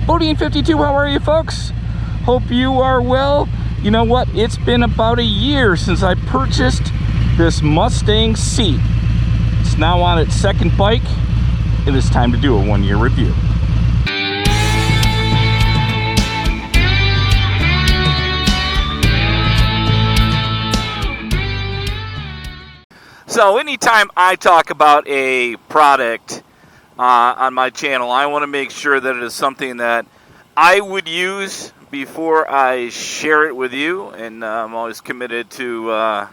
Bodine52, how are you folks? Hope you are well. You know what? It's been about a year since I purchased this Mustang Seat. It's now on its second bike. It is time to do a one-year review. So anytime I talk about a product on my channel, I want to make sure that it is something that I would use before I share it with you, and I'm always committed to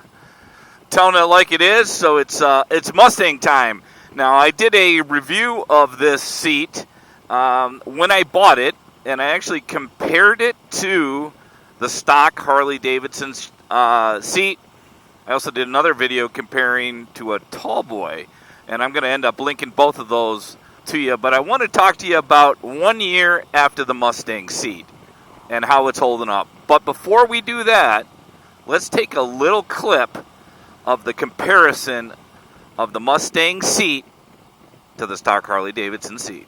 telling it like it is. So it's Mustang time. Now, I did a review of this seat when I bought it, and I actually compared it to the stock Harley Davidson seat. I also did another video comparing to a Tallboy, and I'm going to end up linking both of those to you. But I want to talk to you about 1 year after the Mustang Seat and how it's holding up. But before we do that, let's take a little clip of the comparison of the Mustang Seat to the stock Harley Davidson seat.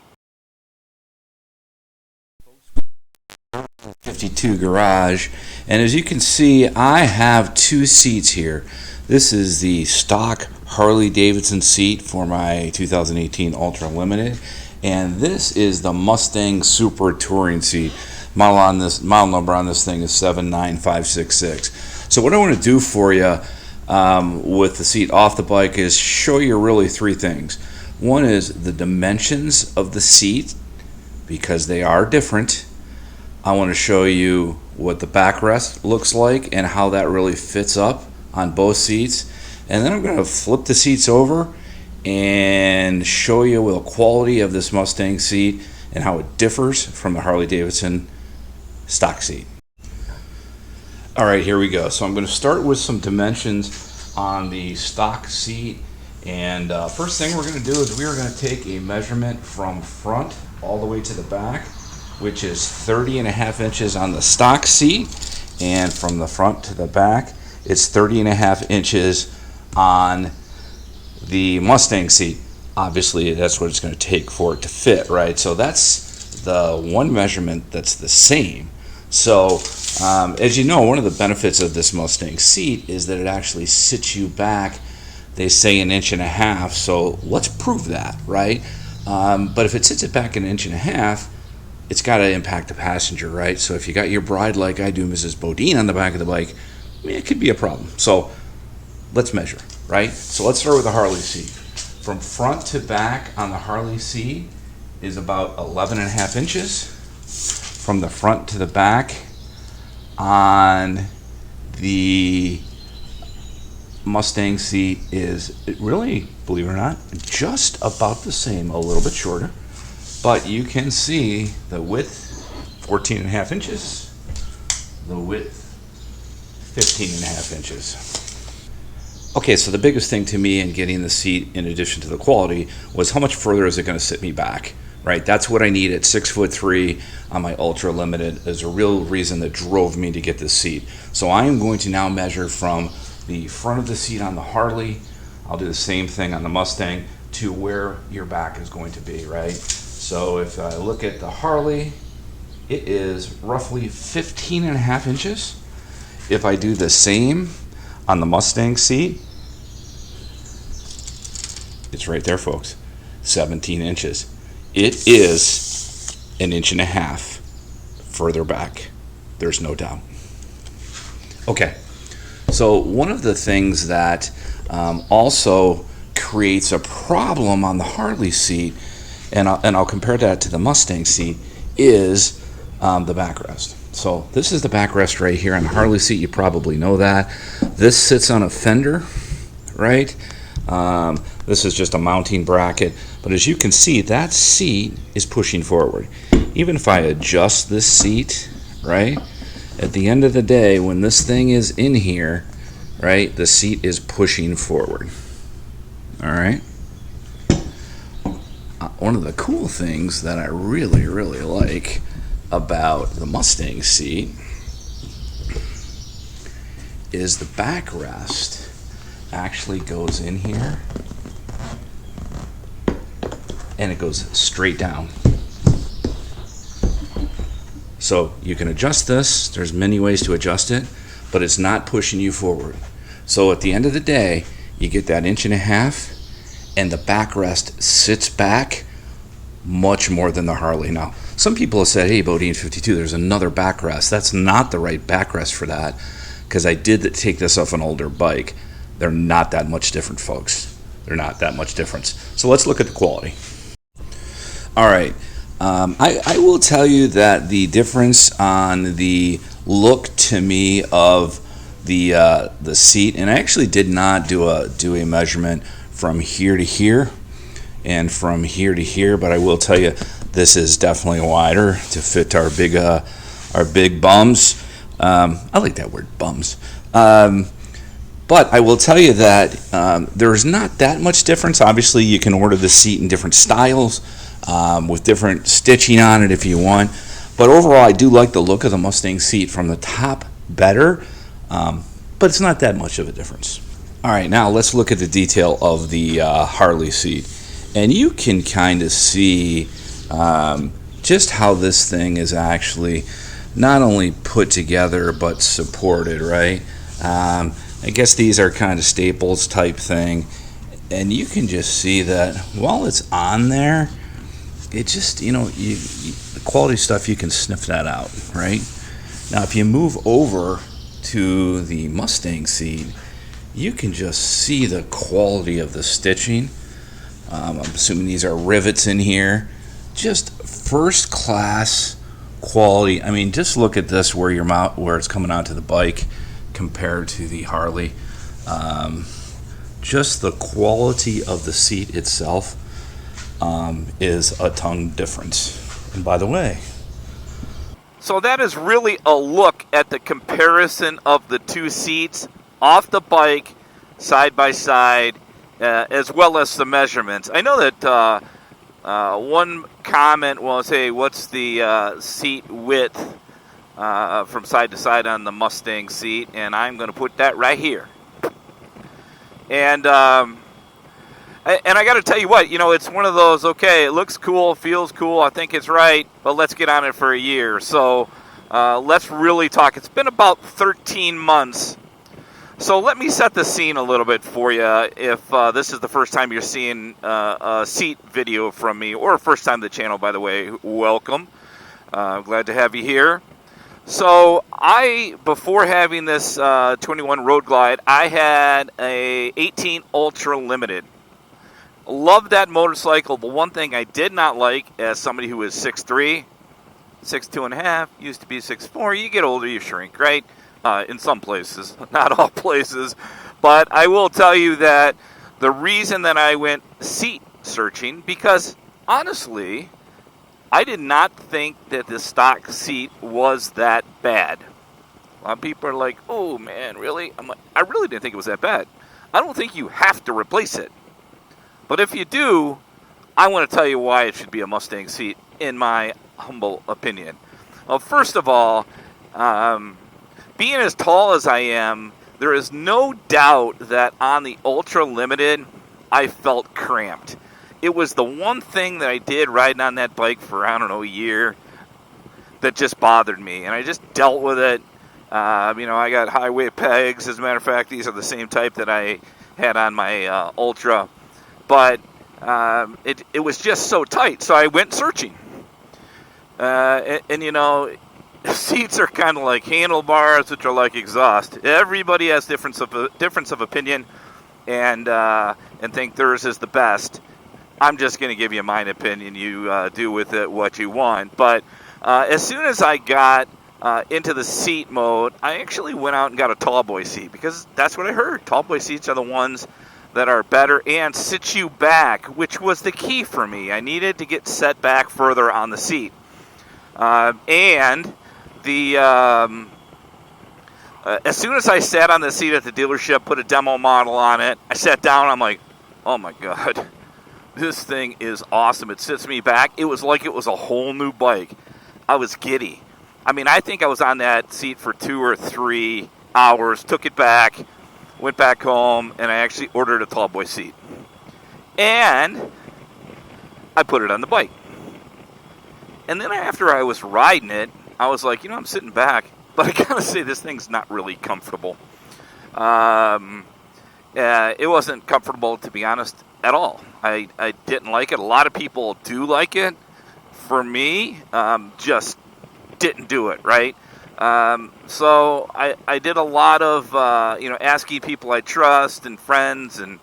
52 garage, and as you can see, I have two seats here. This is the stock Harley Davidson seat for my 2018 Ultra Limited, and this is the Mustang Super Touring seat. Model number on this thing is 79566. So what I want to do for you with the seat off the bike is show you really three things. One is the dimensions of the seat, because they are different. I want to show you what the backrest looks like and how that really fits up on both seats. And then I'm going to flip the seats over and show you the quality of this Mustang seat and how it differs from the Harley Davidson stock seat. All right, here we go. So I'm going to start with some dimensions on the stock seat. And first thing we're going to do is we are going to take a measurement from front all the way to the back, which is 30.5 inches on the stock seat, and from the front to the back it's 30.5 inches on the Mustang seat. Obviously that's what it's going to take for it to fit, right? So that's the one measurement that's the same. So as you know, one of the benefits of this Mustang seat is that it actually sits you back, they say, 1.5 inches. So let's prove that, right? But if it sits it back 1.5 inches, it's got to impact the passenger, right? So if you got your bride like I do, Mrs. Bodine, on the back of the bike, it could be a problem. So let's measure, right? So let's start with the Harley seat. From front to back on the Harley seat is about 11.5 inches. From the front to the back on the Mustang seat is, really, believe it or not, just about the same, a little bit shorter. But you can see the width, 14.5 inches, the width, 15.5 inches. Okay, so the biggest thing to me in getting the seat, in addition to the quality, was how much further is it going to sit me back, right? That's what I need at 6'3" on my Ultra Limited. There's a real reason that drove me to get this seat. So I am going to now measure from the front of the seat on the Harley, I'll do the same thing on the Mustang, to where your back is going to be, right? So if I look at the Harley, it is roughly 15.5 inches. If I do the same on the Mustang seat, it's right there, folks, 17 inches. It is 1.5 inches further back. There's no doubt. Okay, so one of the things that also creates a problem on the Harley seat, and I'll compare that to the Mustang seat, is the backrest. So this is the backrest right here on the Harley seat. You probably know that. This sits on a fender, right? This is just a mounting bracket. But as you can see, that seat is pushing forward. Even if I adjust this seat, right, at the end of the day, when this thing is in here, right, the seat is pushing forward. All right? One of the cool things that I really, really like about the Mustang seat is the backrest actually goes in here and it goes straight down. So you can adjust this. There's many ways to adjust it, but it's not pushing you forward. So at the end of the day, you get that 1.5 inches, and the backrest sits back much more than the Harley. Now, some people have said, hey, Bodine 52, there's another backrest. That's not the right backrest for that, because I did take this off an older bike. They're not that much different, folks. They're not that much difference. So let's look at the quality. All right. I will tell you that the difference on the look to me of the seat, and I actually did not do a measurement from here to here and from here to here, but I will tell you this is definitely wider to fit our big bums. I like that word, bums. But I will tell you that there's not that much difference. Obviously, you can order the seat in different styles with different stitching on it if you want. But overall, I do like the look of the Mustang seat from the top better, but it's not that much of a difference. All right, now let's look at the detail of the Harley seat. And you can kind of see just how this thing is actually not only put together but supported, right? I guess these are kind of staples type thing. And you can just see that while it's on there, it just, the quality stuff, you can sniff that out, right? Now, if you move over to the Mustang seat, you can just see the quality of the stitching. I'm assuming these are rivets in here. Just first class quality. I mean, just look at this where where it's coming onto the bike compared to the Harley. Just the quality of the seat itself is a ton difference. And by the way, so that is really a look at the comparison of the two seats off the bike, side by side, as well as the measurements. I know that one comment was, hey, what's the seat width from side to side on the Mustang seat? And I'm going to put that right here. And I got to tell you what, it's one of those, okay, it looks cool, feels cool, I think it's right, but let's get on it for a year. So let's really talk. It's been about 13 months. So let me set the scene a little bit for you. If this is the first time you're seeing a seat video from me, or first time to the channel, by the way, welcome. I'm glad to have you here. So before having this 21 Road Glide, I had a 18 Ultra Limited. Loved that motorcycle. The one thing I did not like, as somebody who is 6'3", 6'2.5", used to be 6'4", you get older, you shrink, right? In some places, not all places. But I will tell you that the reason that I went seat searching, because honestly, I did not think that the stock seat was that bad. A lot of people are like, oh man, really? I'm like, I really didn't think it was that bad. I don't think you have to replace it. But if you do, I want to tell you why it should be a Mustang seat, in my humble opinion. Well, first of all, being as tall as I am, there is no doubt that on the Ultra Limited, I felt cramped. It was the one thing that I did riding on that bike for, a year that just bothered me. And I just dealt with it. I got highway pegs. As a matter of fact, these are the same type that I had on my Ultra. But it was just so tight. So I went searching. Seats are kind of like handlebars, which are like exhaust. Everybody has difference of opinion, and think theirs is the best. I'm just going to give you my opinion. You do with it what you want. But as soon as I got into the seat mode, I actually went out and got a tall boy seat, because that's what I heard. Tall boy seats are the ones that are better and sit you back, which was the key for me. I needed to get set back further on the seat. And the as soon as I sat on the seat at the dealership, put a demo model on it, I sat down, I'm like, oh my God, this thing is awesome. It sits me back. It was like it was a whole new bike. I was giddy. I mean, I think I was on that seat for 2 or 3 hours, took it back, went back home, and I actually ordered a tall boy seat. And I put it on the bike. And then after I was riding it, I was like, I'm sitting back, but I gotta say this thing's not really comfortable. It wasn't comfortable, to be honest, at all. I didn't like it. A lot of people do like it. For me, just didn't do it, right? So I did a lot of, asking people I trust and friends, and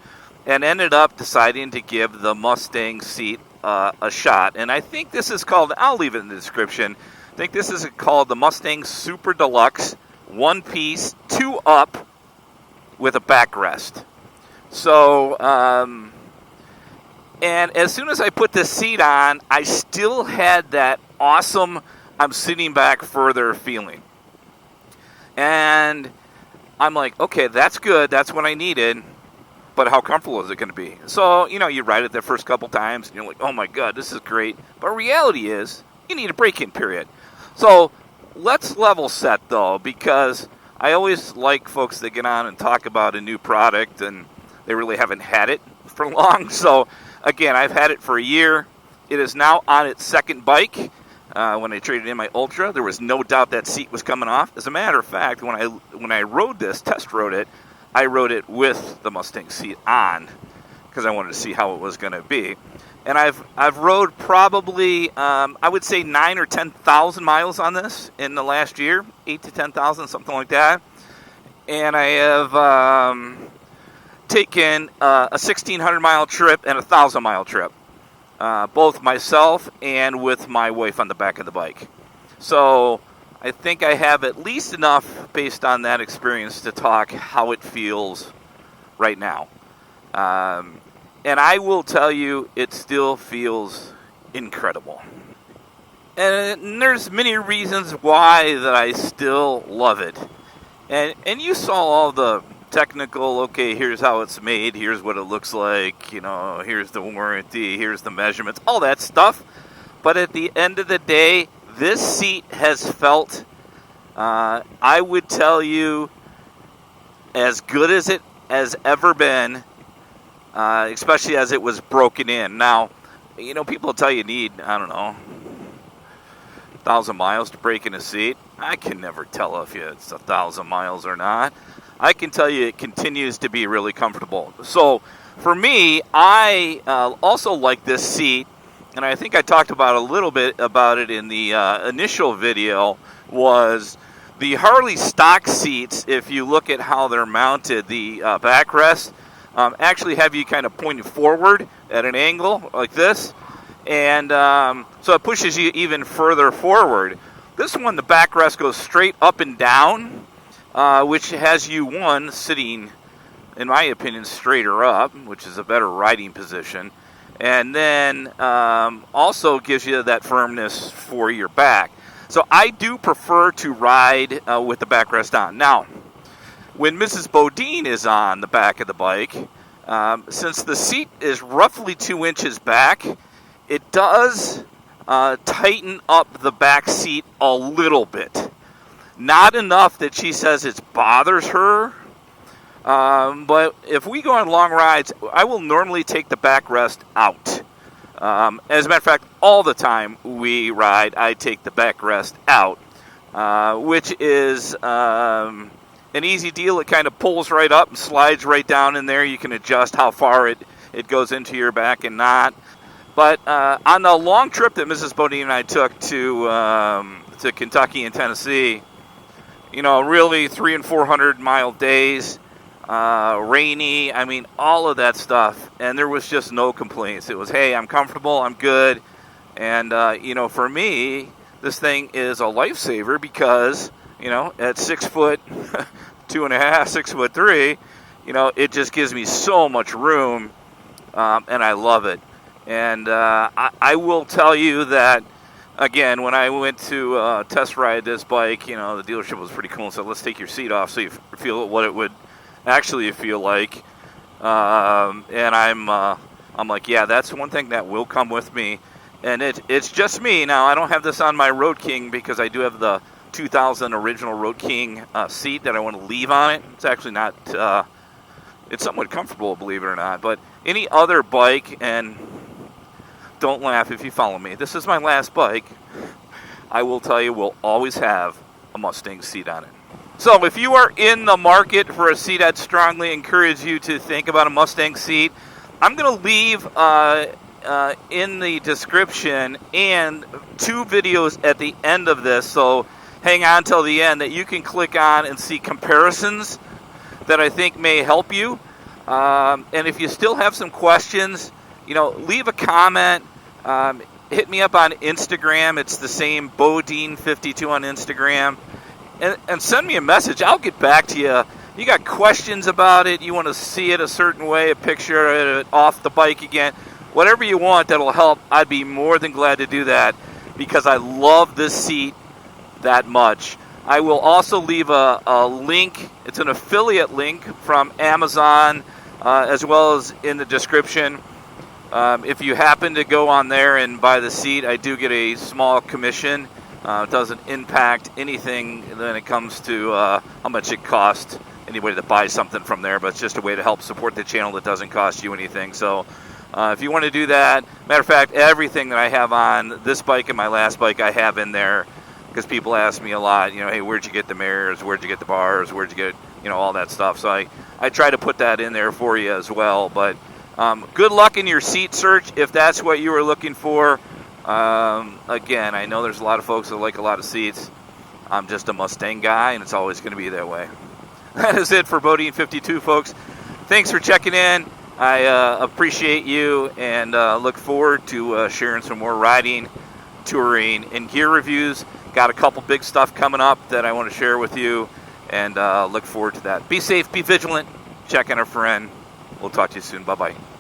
ended up deciding to give the Mustang Seat a shot. And I think this is called, I'll leave it in the description, I think this is called the Mustang Super Deluxe, 1-piece, 2-up, with a backrest. So, and as soon as I put this seat on, I still had that awesome, I'm sitting back further feeling. And I'm like, okay, that's good. That's what I needed. But how comfortable is it going to be? So, you ride it the first couple times, and you're like, oh my God, this is great. But reality is, you need a break-in period. So, let's level set, though, because I always like folks that get on and talk about a new product, and they really haven't had it for long. So, again, I've had it for a year. It is now on its second bike. When I traded in my Ultra, there was no doubt that seat was coming off. As a matter of fact, when I rode this, test rode it, I rode it with the Mustang Seat on because I wanted to see how it was going to be. And I've rode probably, I would say 9,000 or 10,000 miles on this in the last year, 8 to 10,000, something like that. And I have taken a 1,600-mile trip and a 1,000-mile trip, both myself and with my wife on the back of the bike. So I think I have at least enough based on that experience to talk how it feels right now. And I will tell you, it still feels incredible. And there's many reasons why that I still love it. And you saw all the technical, okay, here's how it's made, here's what it looks like, here's the warranty, here's the measurements, all that stuff. But at the end of the day, this seat has felt, I would tell you, as good as it has ever been, especially as it was broken in. Now, people tell you need, 1,000 miles to break in a seat. I can never tell if it's 1,000 miles or not. I can tell you it continues to be really comfortable. So, for me, I also like this seat, and I think I talked about a little bit about it in the initial video, was the Harley stock seats. If you look at how they're mounted, the backrest actually have you kind of pointed forward at an angle like this, and so it pushes you even further forward. This one, the backrest goes straight up and down, which has you, sitting, in my opinion, straighter up, which is a better riding position, and then also gives you that firmness for your back. So I do prefer to ride with the backrest on. Now, when Mrs. Bodine is on the back of the bike, since the seat is roughly 2 inches back, it does tighten up the back seat a little bit. Not enough that she says it bothers her, but if we go on long rides, I will normally take the backrest out. As a matter of fact, all the time we ride, I take the backrest out, which is an easy deal. It kind of pulls right up and slides right down in there. You can adjust how far it goes into your back and not. But on the long trip that Mrs. Bodine and I took to Kentucky and Tennessee, really 300 and 400 mile days, rainy, all of that stuff, and there was just no complaints. It was, hey, I'm comfortable, I'm good, and for me, this thing is a lifesaver because at 6 foot 2.5, 6 foot 3, it just gives me so much room, and I love it. And I will tell you that, again, when I went to test ride this bike, the dealership was pretty cool and said, let's take your seat off so you feel what it would actually feel like. And I'm like, yeah, that's one thing that will come with me. And it's just me. Now, I don't have this on my Road King because I do have the 2000 original Road King seat that I want to leave on it. It's actually not, it's somewhat comfortable, believe it or not. But any other bike, and don't laugh if you follow me, this is my last bike, I will tell you will always have a Mustang seat on it. So if you are in the market for a seat, I'd strongly encourage you to think about a Mustang seat. I'm going to leave in the description and 2 videos at the end of this, so hang on till the end, that you can click on and see comparisons that I think may help you. And if you still have some questions, leave a comment. Hit me up on Instagram. It's the same Bodine52 on Instagram. And send me a message. I'll get back to you. You got questions about it, you want to see it a certain way, a picture of it off the bike again, whatever you want that'll help, I'd be more than glad to do that because I love this seat that much. I will also leave a link. It's an affiliate link from Amazon as well as in the description. If you happen to go on there and buy the seat, I do get a small commission. It doesn't impact anything when it comes to how much it costs anybody that buys something from there, but it's just a way to help support the channel that doesn't cost you anything. So if you want to do that, matter of fact, everything that I have on this bike and my last bike I have in there, because people ask me a lot, hey, where'd you get the mirrors, where'd you get the bars, where'd you get, all that stuff. So I try to put that in there for you as well. But good luck in your seat search if that's what you were looking for. Again, I know there's a lot of folks that like a lot of seats. I'm just a Mustang guy, and it's always going to be that way. That is it for Bodine52, folks. Thanks for checking in. I appreciate you and look forward to sharing some more riding, touring, and gear reviews. Got a couple big stuff coming up that I want to share with you, and look forward to that. Be safe, be vigilant, check on a friend. We'll talk to you soon. Bye-bye.